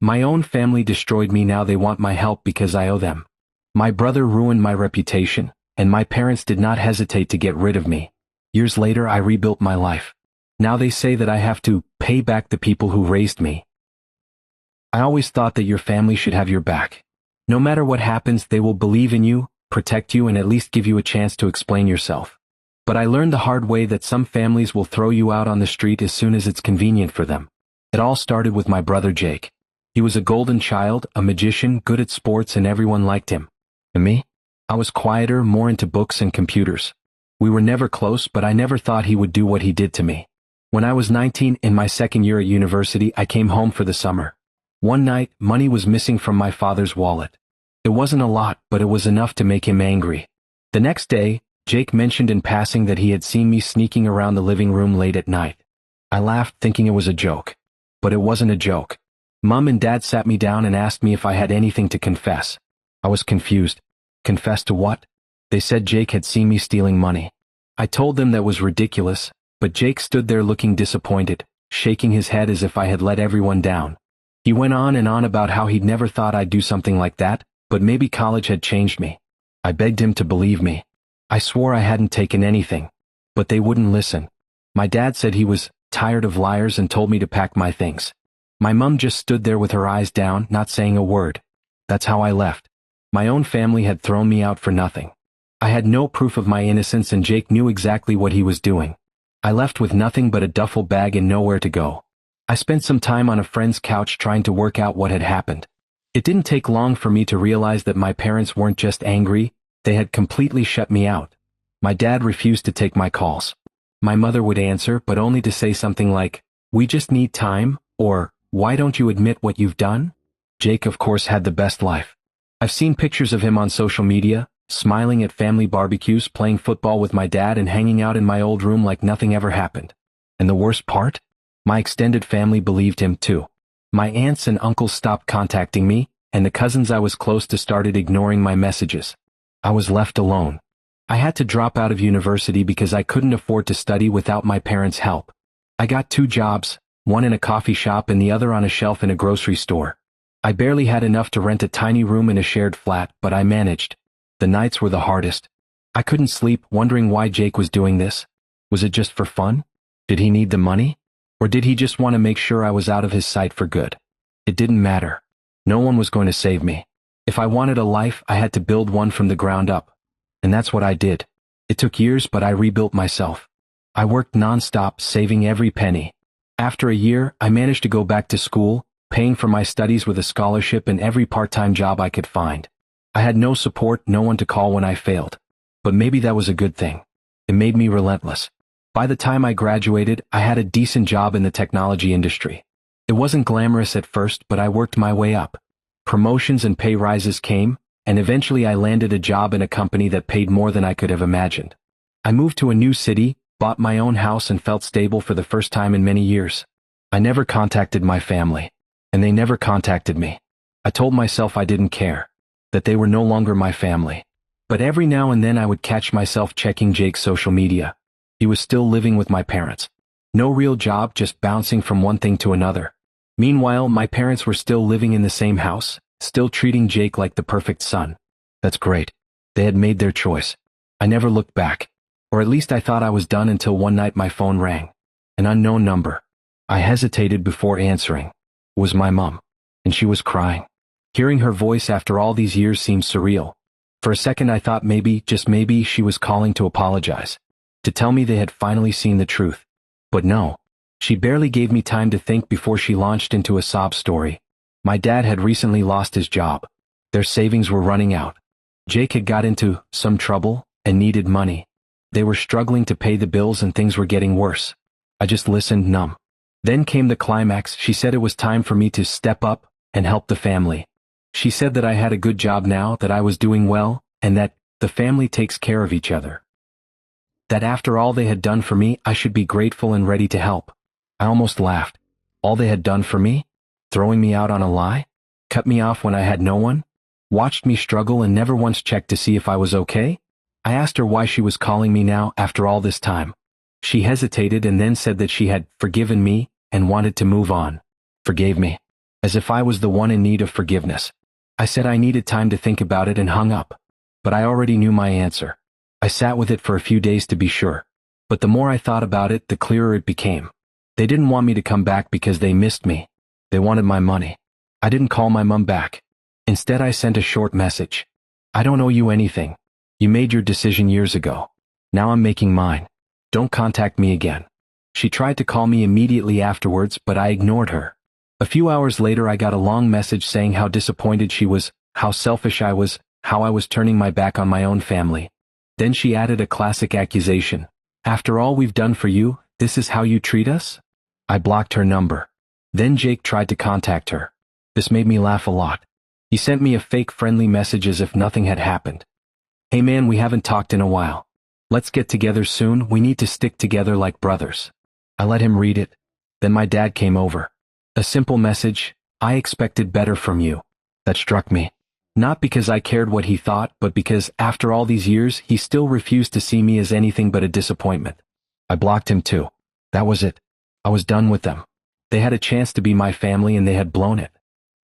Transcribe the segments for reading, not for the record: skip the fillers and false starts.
My own family destroyed me, now they want my help because I owe them. My brother ruined my reputation, and my parents did not hesitate to get rid of me. Years later I rebuilt my life. Now they say that I have to pay back the people who raised me. I always thought that your family should have your back. No matter what happens, they will believe in you, protect you, and at least give you a chance to explain yourself. But I learned the hard way that some families will throw you out on the street as soon as it's convenient for them. It all started with my brother Jake. He was a golden child, a magician, good at sports, and everyone liked him. And me? I was quieter, more into books and computers. We were never close, but I never thought he would do what he did to me. When I was 19, in my second year at university, I came home for the summer. One night, money was missing from my father's wallet. It wasn't a lot, but it was enough to make him angry. The next day, Jake mentioned in passing that he had seen me sneaking around the living room late at night. I laughed, thinking it was a joke. But it wasn't a joke. Mom and Dad sat me down and asked me if I had anything to confess. I was confused. Confess to what? They said Jake had seen me stealing money. I told them that was ridiculous, but Jake stood there looking disappointed, shaking his head as if I had let everyone down. He went on and on about how he'd never thought I'd do something like that, but maybe college had changed me. I begged him to believe me. I swore I hadn't taken anything, but they wouldn't listen. My dad said he was tired of liars and told me to pack my things. My mom just stood there with her eyes down, not saying a word. That's how I left. My own family had thrown me out for nothing. I had no proof of my innocence, and Jake knew exactly what he was doing. I left with nothing but a duffel bag and nowhere to go. I spent some time on a friend's couch trying to work out what had happened. It didn't take long for me to realize that my parents weren't just angry, they had completely shut me out. My dad refused to take my calls. My mother would answer, but only to say something like, "We just need time," or, "Why don't you admit what you've done?" Jake, of course, had the best life. I've seen pictures of him on social media, smiling at family barbecues, playing football with my dad, and hanging out in my old room like nothing ever happened. And the worst part? My extended family believed him too. My aunts and uncles stopped contacting me, and the cousins I was close to started ignoring my messages. I was left alone. I had to drop out of university because I couldn't afford to study without my parents' help. I got 2 jobs, one in a coffee shop and the other on a shelf in a grocery store. I barely had enough to rent a tiny room in a shared flat, but I managed. The nights were the hardest. I couldn't sleep, wondering why Jake was doing this. Was it just for fun? Did he need the money? Or did he just want to make sure I was out of his sight for good? It didn't matter. No one was going to save me. If I wanted a life, I had to build one from the ground up. And that's what I did. It took years, but I rebuilt myself. I worked non-stop, saving every penny. After a year, I managed to go back to school, paying for my studies with a scholarship and every part-time job I could find. I had no support, no one to call when I failed. But maybe that was a good thing. It made me relentless. By the time I graduated, I had a decent job in the technology industry. It wasn't glamorous at first, but I worked my way up. Promotions and pay rises came, and eventually I landed a job in a company that paid more than I could have imagined. I moved to a new city, bought my own house, and felt stable for the first time in many years. I never contacted my family, and they never contacted me. I told myself I didn't care, that they were no longer my family. But every now and then I would catch myself checking Jake's social media. He was still living with my parents. No real job, just bouncing from one thing to another. Meanwhile, my parents were still living in the same house, still treating Jake like the perfect son. That's great. They had made their choice. I never looked back. Or at least I thought I was done until one night my phone rang. An unknown number. I hesitated before answering. It was my mom. And she was crying. Hearing her voice after all these years seemed surreal. For a second I thought maybe, just maybe, she was calling to apologize. To tell me they had finally seen the truth. But no. She barely gave me time to think before she launched into a sob story. My dad had recently lost his job. Their savings were running out. Jake had got into some trouble and needed money. They were struggling to pay the bills and things were getting worse. I just listened, numb. Then came the climax. She said it was time for me to step up and help the family. She said that I had a good job now, that I was doing well, and that the family takes care of each other. That after all they had done for me, I should be grateful and ready to help. I almost laughed. All they had done for me? Throwing me out on a lie? Cut me off when I had no one? Watched me struggle and never once checked to see if I was okay? I asked her why she was calling me now after all this time. She hesitated and then said that she had forgiven me and wanted to move on. Forgave me. as if I was the one in need of forgiveness. I said I needed time to think about it and hung up. But I already knew my answer. I sat with it for a few days to be sure. But the more I thought about it, the clearer it became. They didn't want me to come back because they missed me. They wanted my money. I didn't call my mom back. Instead, I sent a short message. I don't owe you anything. You made your decision years ago. Now I'm making mine. Don't contact me again. She tried to call me immediately afterwards, but I ignored her. A few hours later, I got a long message saying how disappointed she was, how selfish I was, how I was turning my back on my own family. Then she added a classic accusation. After all we've done for you, this is how you treat us? I blocked her number. Then Jake tried to contact her. This made me laugh a lot. He sent me a fake friendly message as if nothing had happened. Hey man, we haven't talked in a while. Let's get together soon, we need to stick together like brothers. I let him read it. Then my dad came over. A simple message, I expected better from you. That struck me. Not because I cared what he thought, but because, after all these years, he still refused to see me as anything but a disappointment. I blocked him too. That was it. I was done with them. They had a chance to be my family and they had blown it.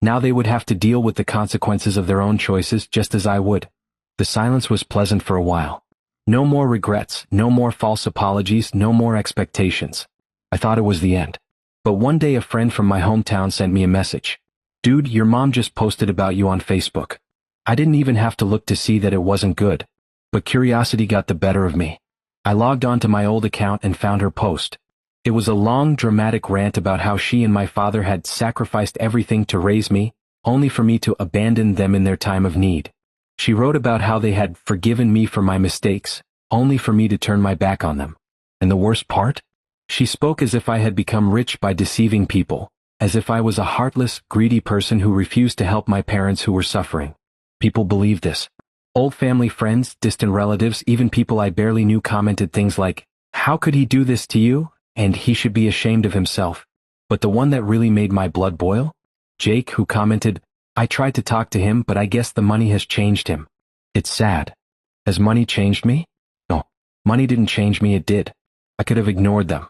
Now they would have to deal with the consequences of their own choices just as I would. The silence was pleasant for a while. No more regrets, no more false apologies, no more expectations. I thought it was the end. But one day a friend from my hometown sent me a message. Dude, your mom just posted about you on Facebook. I didn't even have to look to see that it wasn't good. But curiosity got the better of me. I logged on to my old account and found her post. It was a long, dramatic rant about how she and my father had sacrificed everything to raise me, only for me to abandon them in their time of need. She wrote about how they had forgiven me for my mistakes, only for me to turn my back on them. And the worst part? She spoke as if I had become rich by deceiving people, as if I was a heartless, greedy person who refused to help my parents who were suffering. People believed this. Old family friends, distant relatives, even people I barely knew commented things like, "How could he do this to you? And he should be ashamed of himself." But the one that really made my blood boil? Jake, who commented, "I tried to talk to him, but I guess the money has changed him." It's sad. Has money changed me? No. Money didn't change me, it did. I could have ignored them.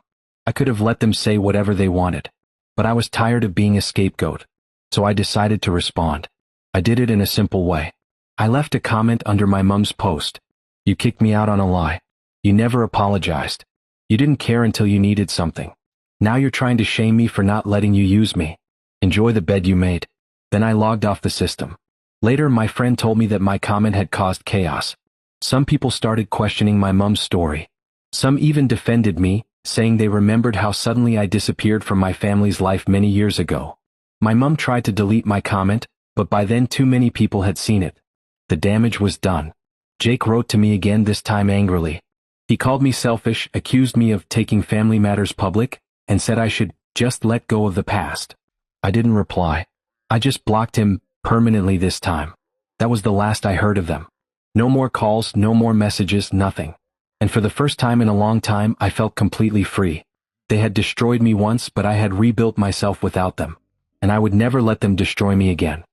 I could have let them say whatever they wanted. But I was tired of being a scapegoat. So I decided to respond. I did it in a simple way. I left a comment under my mom's post. You kicked me out on a lie. You never apologized. You didn't care until you needed something. Now you're trying to shame me for not letting you use me. Enjoy the bed you made. Then I logged off the system. Later, my friend told me that my comment had caused chaos. Some people started questioning my mom's story. Some even defended me, saying they remembered how suddenly I disappeared from my family's life many years ago. My mom tried to delete my comment, but by then too many people had seen it. The damage was done. Jake wrote to me again, this time angrily. He called me selfish, accused me of taking family matters public, and said I should just let go of the past. I didn't reply. I just blocked him permanently this time. That was the last I heard of them. No more calls, no more messages, nothing. And for the first time in a long time, I felt completely free. They had destroyed me once, but I had rebuilt myself without them. And I would never let them destroy me again.